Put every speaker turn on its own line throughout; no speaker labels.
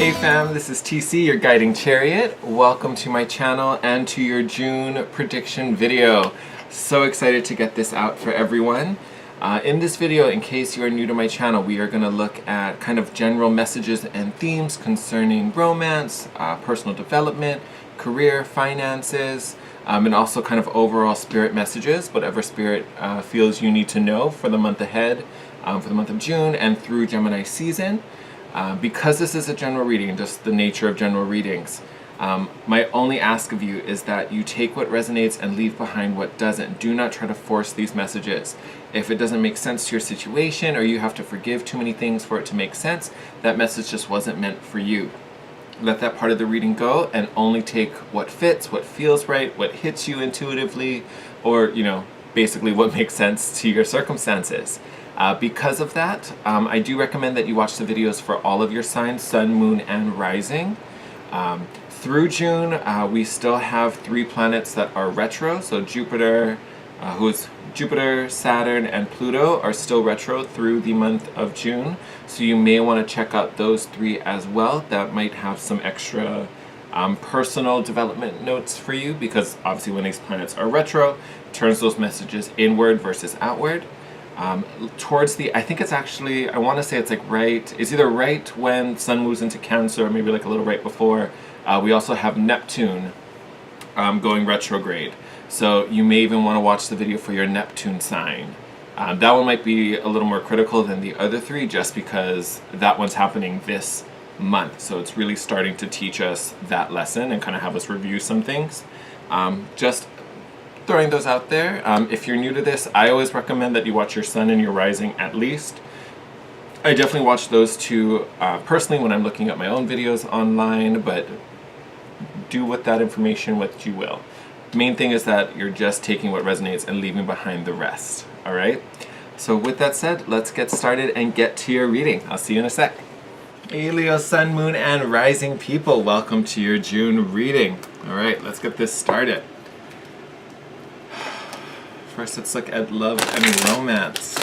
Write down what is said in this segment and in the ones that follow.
Hey fam, this is TC, your guiding chariot. Welcome to my channel and to your June prediction video. So excited to get this out for everyone. In this video, in case you are new to my channel, we are going to look at kind of general messages and themes concerning romance, personal development, career, finances, and also kind of overall spirit messages, whatever spirit feels you need to know for the month ahead, for the month of June and through Gemini season. Because this is a general reading, just the nature of general readings, my only ask of you is that you take what resonates and leave behind what doesn't. Do not try to force these messages. If it doesn't make sense to your situation or you have to forgive too many things for it to make sense, that message just wasn't meant for you. Let that part of the reading go and only take what fits, what feels right, what hits you intuitively, or, basically what makes sense to your circumstances. Because of that, I do recommend that you watch the videos for all of your signs, sun, moon, and rising. Through June, we still have 3 planets that are retro. So Jupiter, Saturn, and Pluto are still retro through the month of June. So you may want to check out those 3 as well. That might have some extra personal development notes for you, because obviously when these planets are retro, it turns those messages inward versus outward. I think it's actually, I want to say it's it's either right when Sun moves into Cancer, or maybe like a little right before. We also have Neptune going retrograde. So you may even want to watch the video for your Neptune sign. That one might be a little more critical than the other 3, just because that one's happening this month. So it's really starting to teach us that lesson and kind of have us review some things. Just throwing those out there. If you're new to this, I always recommend that you watch your sun and your rising at least. I definitely watch those 2 personally when I'm looking at my own videos online, but do with that information what you will. The main thing is that you're just taking what resonates and leaving behind the rest. All right? So with that said, let's get started and get to your reading. I'll see you in a sec. Hey Leo, sun, moon, and rising people. Welcome to your June reading. All right, let's get this started. First, let's look at love and romance.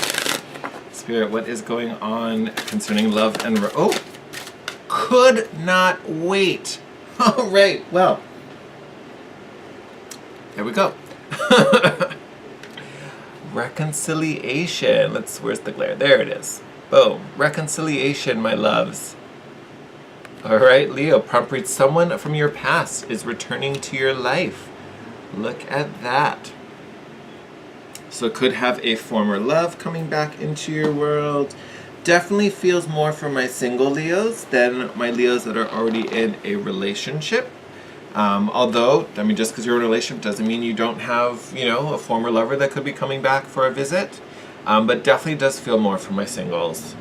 Spirit, what is going on concerning love and could not wait. All right, well, there we go. Reconciliation. Where's the glare? There it is. Boom. Reconciliation, my loves. All right, Leo, prompt read, someone from your past is returning to your life. Look at that. So it could have a former love coming back into your world. Definitely feels more for my single Leos than my Leos that are already in a relationship. Although, just because you're in a relationship doesn't mean you don't have, a former lover that could be coming back for a visit. But definitely does feel more for my singles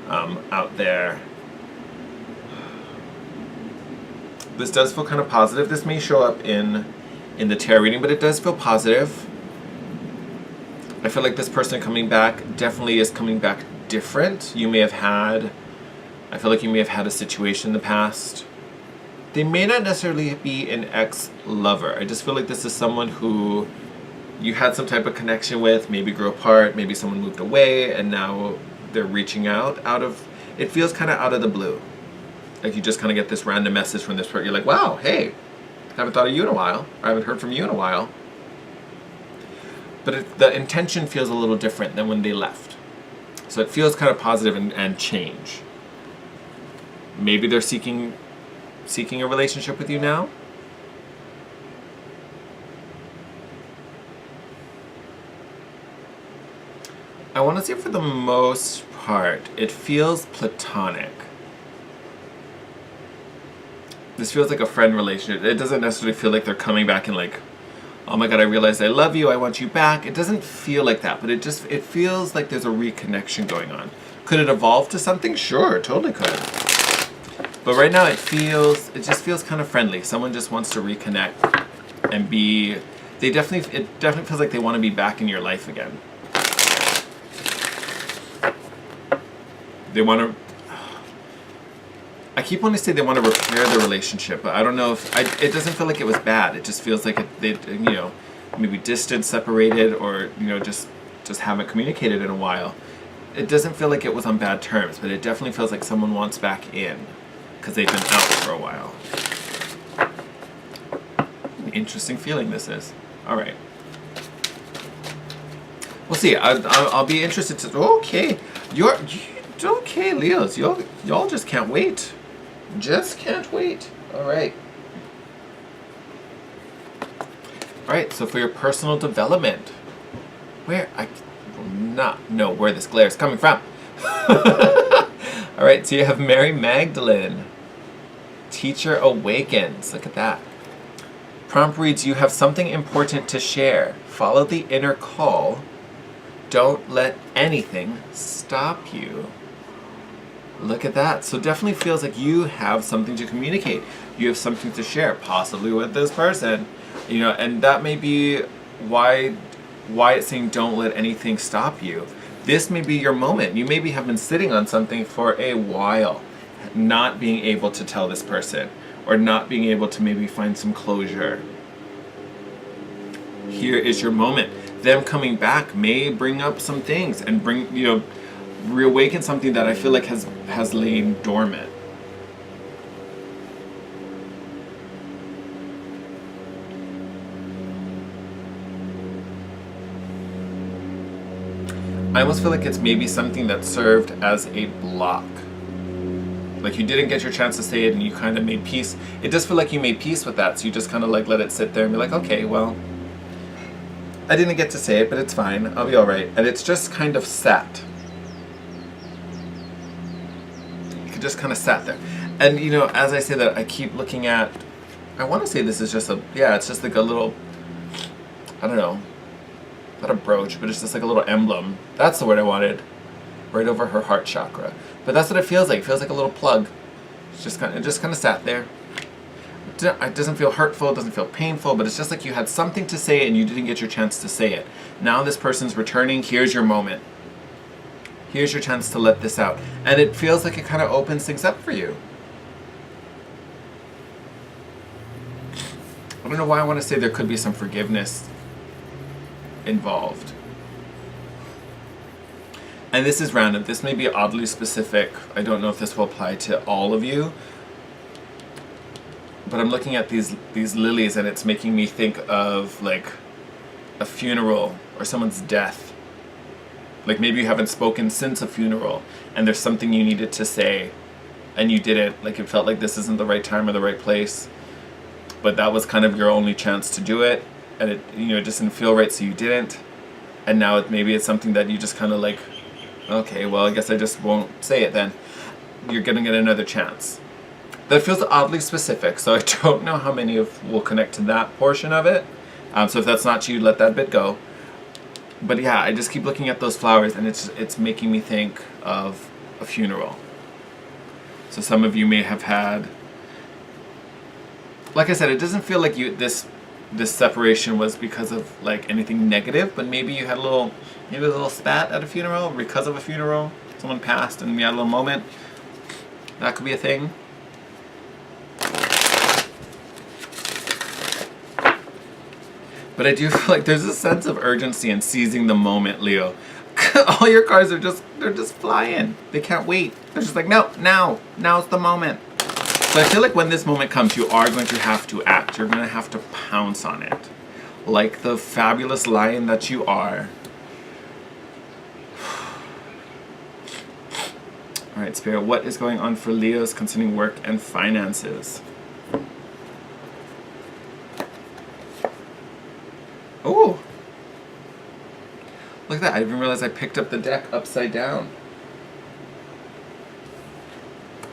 out there. This does feel kind of positive. This may show up in the tarot reading, but it does feel positive. I feel like this person coming back definitely is coming back different. I feel like you may have had a situation in the past. They may not necessarily be an ex-lover. I just feel like this is someone who you had some type of connection with, maybe grew apart, maybe someone moved away, and now they're reaching out it feels kind of out of the blue. Like you just kind of get this random message from this person. You're like, wow, hey, haven't thought of you in a while, or I haven't heard from you in a while. But the intention feels a little different than when they left. So it feels kind of positive and change. Maybe they're seeking a relationship with you now. I want to say for the most part, it feels platonic. This feels like a friend relationship. It doesn't necessarily feel like they're coming back and like, oh my god, I realized I love you, I want you back. It doesn't feel like that, but it feels like there's a reconnection going on. Could it evolve to something? Sure, it totally could. But right now it just feels kind of friendly. Someone just wants to reconnect and it definitely feels like they want to be back in your life again. I keep wanting to say they want to repair the relationship, but I don't know if it doesn't feel like it was bad. It just feels like they maybe distant, separated, or just haven't communicated in a while. It doesn't feel like it was on bad terms, but it definitely feels like someone wants back in. because they've been out for a while. Interesting feeling this is. All right. We'll see. I'll be interested to. Okay, okay, Leos. Y'all just can't wait. Just can't wait. All right. All right. So for your personal development, where I will not know where this glare is coming from. All right. So you have Mary Magdalene. Teacher awakens. Look at that. Prompt reads, you have something important to share. Follow the inner call. Don't let anything stop you. Look at that. So definitely feels like you have something to communicate. You have something to share, possibly with this person. You know, and that may be why it's saying don't let anything stop you. This may be your moment. You maybe have been sitting on something for a while, not being able to tell this person, or not being able to maybe find some closure. Here is your moment. Them coming back may bring up some things and bring, you know, reawaken something that I feel like has lain dormant. I almost feel like it's maybe something that served as a block. Like you didn't get your chance to say it and you kind of made peace. It does feel like you made peace with that, so you just kind of like let it sit there and be like, okay, well, I didn't get to say it, but it's fine. I'll be all right. And it's just kind of sat. It just kind of sat there. And, you know, as I say that, I keep looking at, I want to say this is just it's just like a little, I don't know, not a brooch, but it's just like a little emblem. That's the word I wanted. Right over her heart chakra. But that's what it feels like. It feels like a little plug. It just kind of sat there. It doesn't feel hurtful, it doesn't feel painful, but it's just like you had something to say and you didn't get your chance to say it. Now this person's returning, here's your moment. Here's your chance to let this out. And it feels like it kind of opens things up for you. I don't know why I want to say there could be some forgiveness involved. And this is random. This may be oddly specific. I don't know if this will apply to all of you. But I'm looking at these lilies and it's making me think of like a funeral or someone's death. Like maybe you haven't spoken since a funeral and there's something you needed to say and you didn't. Like it felt like this isn't the right time or the right place. But that was kind of your only chance to do it. And it, you know, it just didn't feel right, so you didn't. And now maybe it's something that you just kind of like, okay, well, I guess I just won't say it then. You're gonna get another chance. That feels oddly specific, so I don't know how many will connect to that portion of it. So if that's not you, let that bit go. But yeah, I just keep looking at those flowers, and it's making me think of a funeral. So some of you may have had, like I said, it doesn't feel like this separation was because of like anything negative, but maybe you had maybe a little spat at a funeral because of a funeral. Someone passed and you had a little moment. That could be a thing. But I do feel like there's a sense of urgency in seizing the moment, Leo. All your cards they're just flying. They can't wait. They're just like, no, now's the moment. So I feel like when this moment comes, you are going to have to act. You're going to have to pounce on it. Like the fabulous lion that you are. All right, Spirit, what is going on for Leos concerning work and finances? Oh, look at that. I didn't realize I picked up the deck upside down.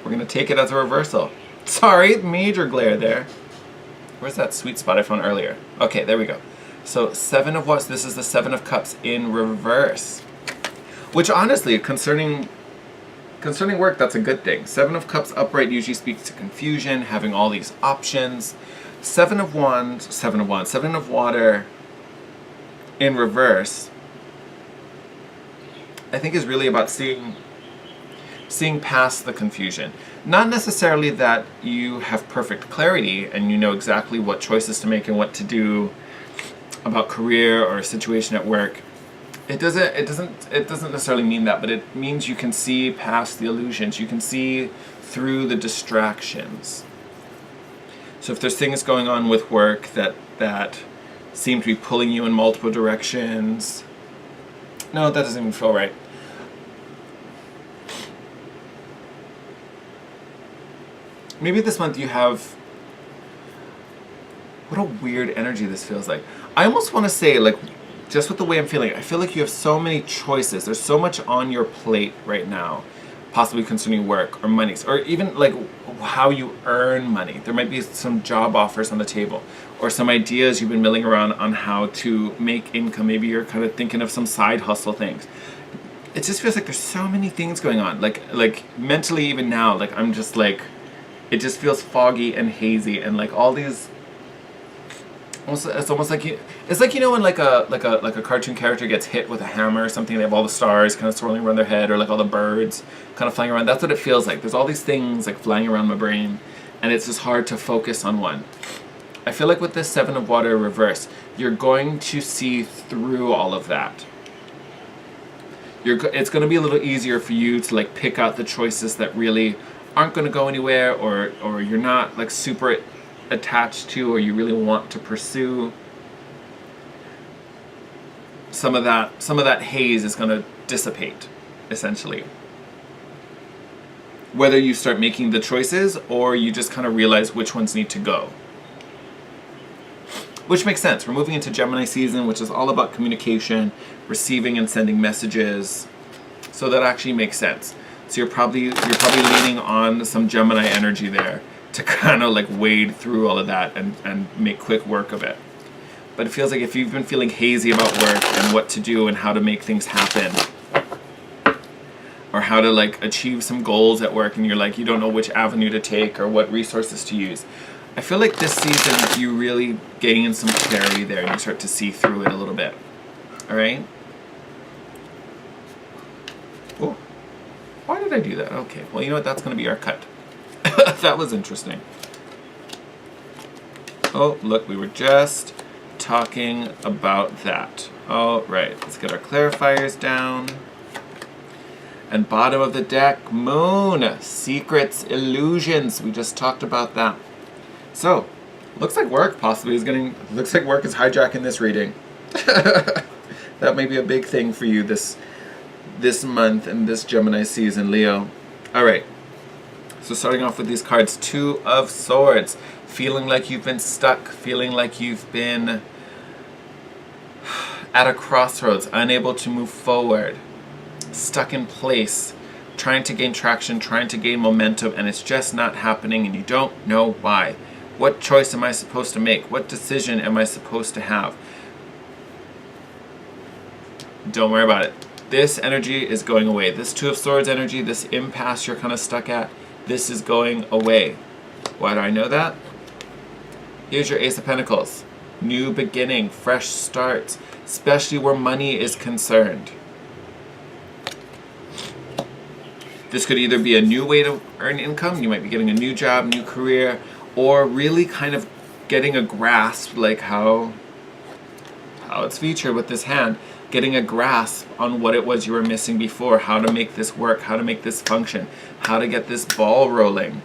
We're going to take it as a reversal. Sorry, major glare there. Where's that sweet spot I found earlier? Okay, there we go. So, Seven of Wands. This is the Seven of Cups in reverse. Which honestly, concerning work, that's a good thing. Seven of Cups upright usually speaks to confusion, having all these options. Seven of Water in reverse, I think is really about seeing past the confusion. Not necessarily that you have perfect clarity and you know exactly what choices to make and what to do about career or a situation at work. it doesn't necessarily mean that, but it means you can see past the illusions. You can see through the distractions. So if there's things going on with work that seem to be pulling you in multiple directions, no, that doesn't even feel right. Maybe this month you have, what a weird energy this feels like. I almost want to say, like, just with the way I'm feeling, I feel like you have so many choices. There's so much on your plate right now, possibly concerning work or money, or even like how you earn money. There might be some job offers on the table, or some ideas you've been milling around on how to make income. Maybe you're kind of thinking of some side hustle things. It just feels like there's so many things going on. Like mentally, even now, like I'm just like, it just feels foggy and hazy, and like all these. It's almost like it's like, you know, when like a cartoon character gets hit with a hammer or something. They have all the stars kind of swirling around their head, or like all the birds kind of flying around. That's what it feels like. There's all these things like flying around my brain, and it's just hard to focus on one. I feel like with this Seven of Water reverse, you're going to see through all of that. It's going to be a little easier for you to like pick out the choices that really aren't going to go anywhere, or you're not like super attached to, or you really want to pursue. Some of that haze is going to dissipate, essentially. Whether you start making the choices, or you just kind of realize which ones need to go. Which makes sense. We're moving into Gemini season, which is all about communication, receiving and sending messages. So that actually makes sense. So you're probably leaning on some Gemini energy there to kind of like wade through all of that and make quick work of it. But it feels like if you've been feeling hazy about work and what to do and how to make things happen, or how to like achieve some goals at work, and you're like, you don't know which avenue to take or what resources to use, I feel like this season you really gain some clarity there, and you start to see through it a little bit. All right? Oh, why did I do that? Okay, well, you know what? That's going to be our cut. That was interesting. Oh, look, we were just talking about that. All right, let's get our clarifiers down. And bottom of the deck, Moon, Secrets, Illusions. We just talked about that. So, looks like work possibly is looks like work is hijacking this reading. That may be a big thing for you this month and this Gemini season, Leo. All right. So starting off with these cards, Two of Swords, feeling like you've been stuck, feeling like you've been at a crossroads, unable to move forward, stuck in place, trying to gain traction, trying to gain momentum, and it's just not happening, and you don't know why. What choice am I supposed to make? What decision am I supposed to have? Don't worry about it. This energy is going away. This Two of Swords energy, this impasse you're kind of stuck at, this is going away. Why do I know that? Here's your Ace of Pentacles. New beginning, fresh starts, especially where money is concerned. This could either be a new way to earn income, you might be getting a new job, new career, or really kind of getting a grasp, like how it's featured with this hand, getting a grasp on what it was you were missing before, how to make this work, how to make this function, how to get this ball rolling.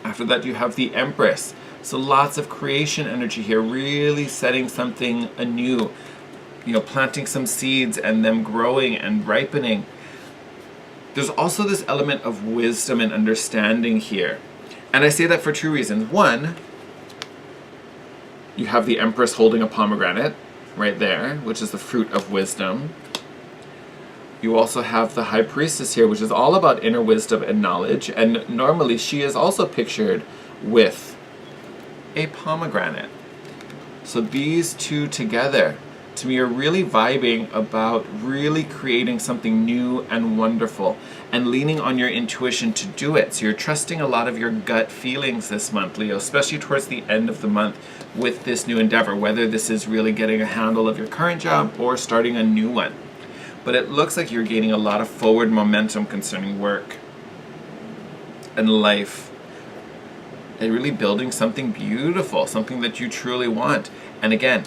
After that, you have the Empress. So lots of creation energy here, really setting something anew, planting some seeds and them growing and ripening. There's also this element of wisdom and understanding here. And I say that for two reasons. One, you have the Empress holding a pomegranate right there, which is the fruit of wisdom. You also have the High Priestess here, which is all about inner wisdom and knowledge. And normally she is also pictured with a pomegranate. So these two together, to me, are really vibing about really creating something new and wonderful and leaning on your intuition to do it. So you're trusting a lot of your gut feelings this month, Leo, especially towards the end of the month with this new endeavor, whether this is really getting a handle of your current job or starting a new one. But it looks like you're gaining a lot of forward momentum concerning work and life, and really building something beautiful, something that you truly want. And again,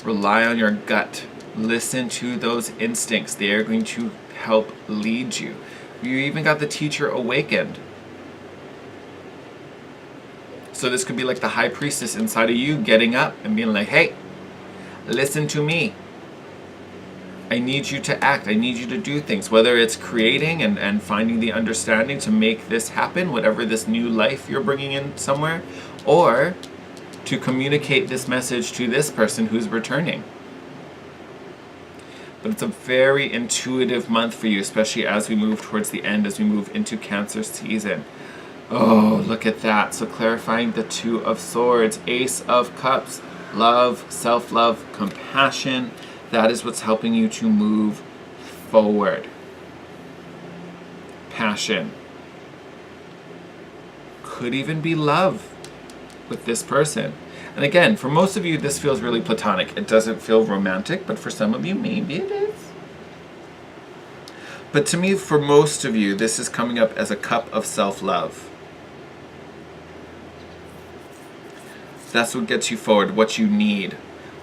rely on your gut. Listen to those instincts. They are going to help lead you. You even got the teacher awakened. So this could be like the high priestess inside of you getting up and being like, hey, listen to me. I need you to act. I need you to do things, whether it's creating and finding the understanding to make this happen, whatever this new life you're bringing in somewhere, or to communicate this message to this person who's returning. But it's a very intuitive month for you, especially as we move towards the end, as we move into Cancer season. Oh, look at that. So clarifying the Two of Swords, Ace of Cups, love, self-love, compassion. That is what's helping you to move forward. Passion. Could even be love with this person. And again, for most of you, this feels really platonic. It doesn't feel romantic, but for some of you, maybe it is. But to me, for most of you, this is coming up as a cup of self-love. That's what gets you forward, what you need,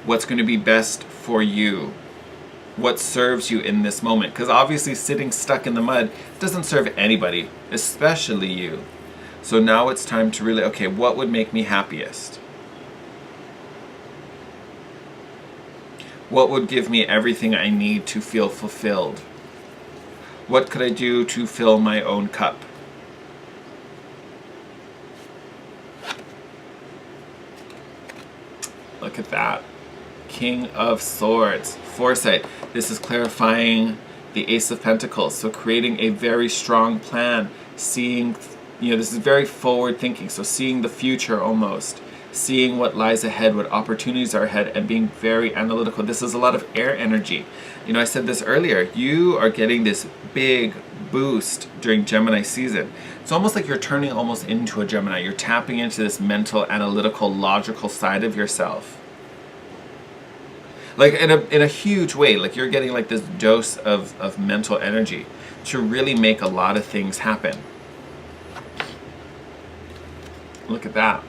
what's going to be best for you, what serves you in this moment. Because obviously sitting stuck in the mud doesn't serve anybody, especially you. So now it's time to really, okay, what would make me happiest? What would give me everything I need to feel fulfilled? What could I do to fill my own cup? Look at that. King of Swords. Foresight. This is clarifying the Ace of Pentacles. So creating a very strong plan. Seeing, this is very forward thinking. So seeing the future almost. Seeing what lies ahead, what opportunities are ahead, and being very analytical. This is a lot of air energy. I said this earlier. You are getting this big boost during Gemini season. It's almost like you're turning almost into a Gemini. You're tapping into this mental, analytical, logical side of yourself. Like in a huge way. Like you're getting like this dose of mental energy to really make a lot of things happen. Look at that.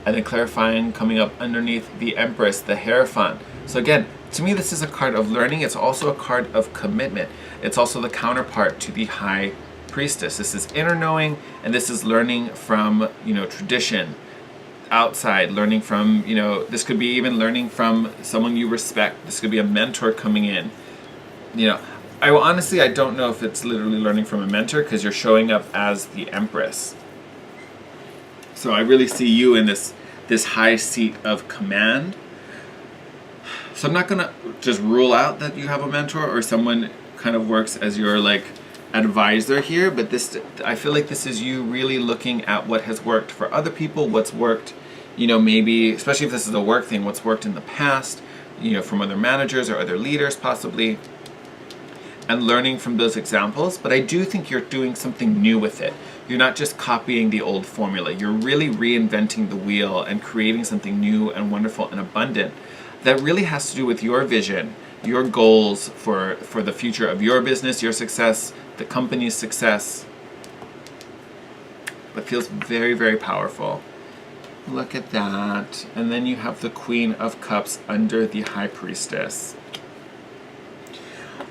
And then clarifying, coming up underneath the Empress, the Hierophant. So again, to me this is a card of learning. It's also a card of commitment. It's also the counterpart to the High Priestess. This is inner knowing, and this is learning from, tradition, outside, learning from, this could be even learning from someone you respect. This could be a mentor coming in. I don't know if it's literally learning from a mentor, because you're showing up as the Empress. So I really see you in this high seat of command. So I'm not going to just rule out that you have a mentor or someone kind of works as your advisor here, but I feel like this is you really looking at what has worked for other people, what's worked, maybe, especially if this is a work thing, what's worked in the past, from other managers or other leaders possibly, and learning from those examples. But I do think you're doing something new with it. You're not just copying the old formula. You're really reinventing the wheel and creating something new and wonderful and abundant that really has to do with your vision, your goals for the future of your business, your success, the company's success. But feels very, very powerful. Look at that. And then you have the Queen of Cups under the High Priestess.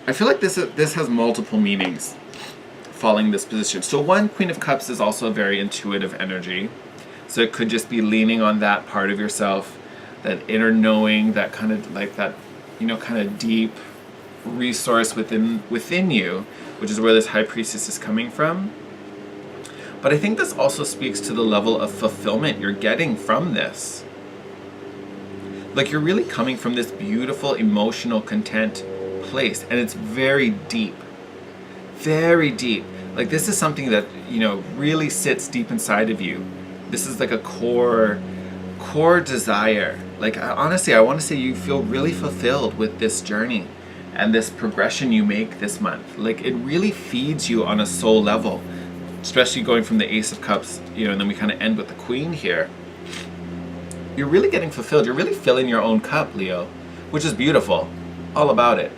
I feel like this has multiple meanings following this position. So one, Queen of Cups is also a very intuitive energy. So it could just be leaning on that part of yourself, that inner knowing, that kind of kind of deep resource within you, which is where this High Priestess is coming from. But I think this also speaks to the level of fulfillment you're getting from this. Like you're really coming from this beautiful, emotional, content place, and it's very deep. Very deep. Like this is something that, really sits deep inside of you. This is like a core desire. Like honestly, I want to say you feel really fulfilled with this journey and this progression you make this month. Like it really feeds you on a soul level, especially going from the Ace of Cups, and then we kind of end with the Queen here. You're really getting fulfilled. You're really filling your own cup, Leo, which is beautiful. All about it.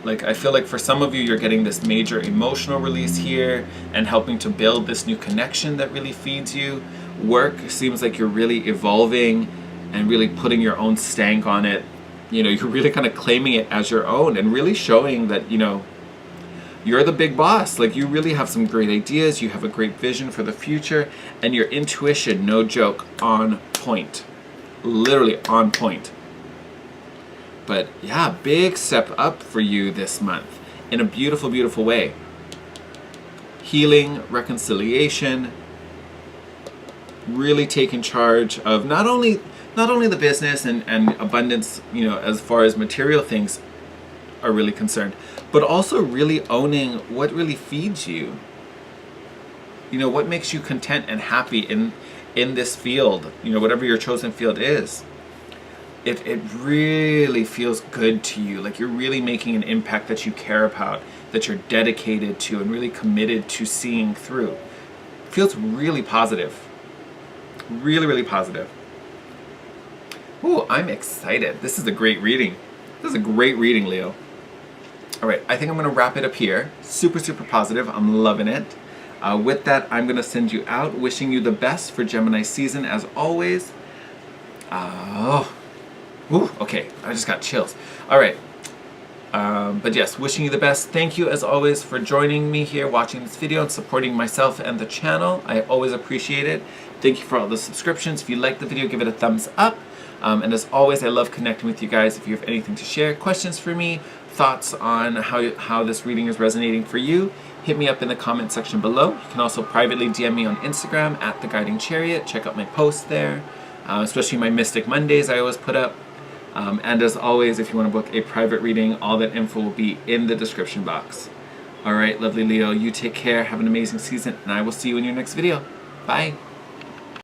Like I feel like for some of you, you're getting this major emotional release here and helping to build this new connection that really feeds you. Work seems like you're really evolving and really putting your own stank on it. you're really kind of claiming it as your own and really showing that, you're the big boss. Like, you really have some great ideas, you have a great vision for the future, and your intuition, no joke, on point. Literally on point. But yeah, big step up for you this month in a beautiful, beautiful way. Healing, reconciliation, really taking charge of not only the business and abundance, as far as material things are really concerned, but also really owning what really feeds you. What makes you content and happy in this field, whatever your chosen field is. It really feels good to you, like you're really making an impact that you care about, that you're dedicated to and really committed to seeing through. It feels really positive. Really, really positive. Ooh, I'm excited. This is a great reading. This is a great reading, Leo. All right, I think I'm going to wrap it up here. Super, super positive. I'm loving it. With that, I'm going to send you out, wishing you the best for Gemini season as always. Okay, I just got chills. All right. But yes, wishing you the best. Thank you as always for joining me here, watching this video and supporting myself and the channel. I always appreciate it. Thank you for all the subscriptions. If you like the video, give it a thumbs up. And as always, I love connecting with you guys. If you have anything to share, questions for me, thoughts on how this reading is resonating for you, hit me up in the comment section below. You can also privately DM me on Instagram at The Guiding Chariot. Check out my posts there, especially my Mystic Mondays I always put up. And as always, if you want to book a private reading, all that info will be in the description box. All right, lovely Leo, you take care, have an amazing season, and I will see you in your next video. Bye.